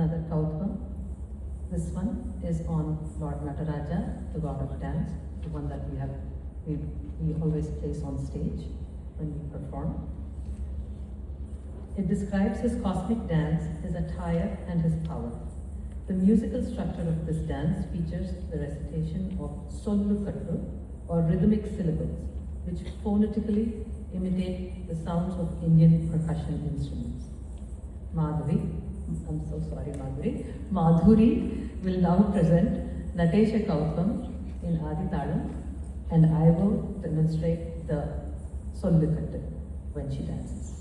another Kautvam. This one is on Lord Nataraja, the god of dance, the one that we always place on stage when we perform. It describes his cosmic dance, his attire, and his power. The musical structure of this dance features the recitation of sollukattu, or rhythmic syllables, which phonetically imitate the sounds of Indian percussion instruments. Madhuri, I'm so sorry Madhuri, Madhuri will now present Natesha Kautvam in Aditalam, and I will demonstrate the sollukattu when she dances.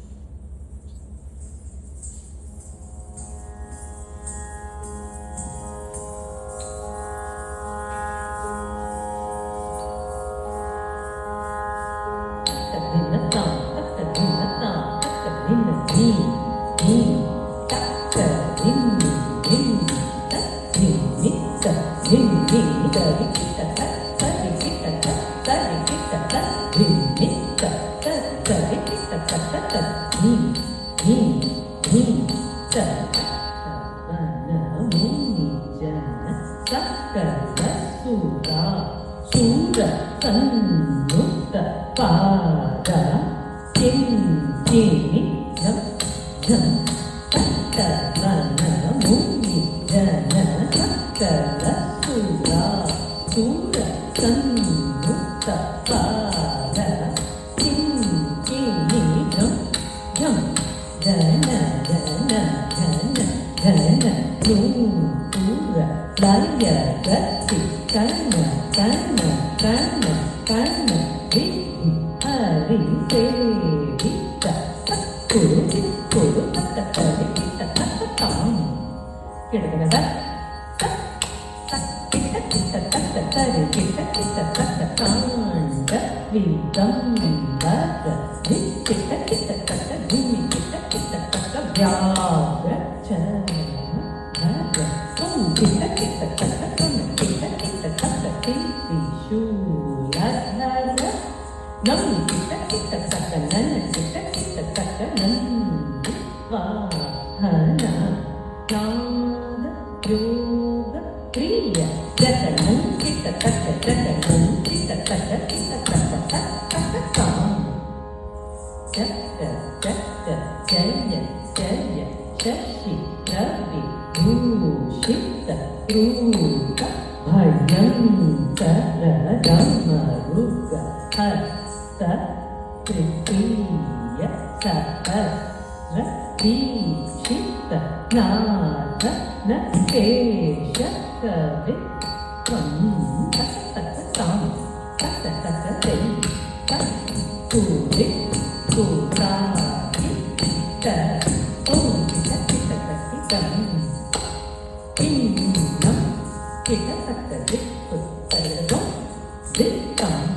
This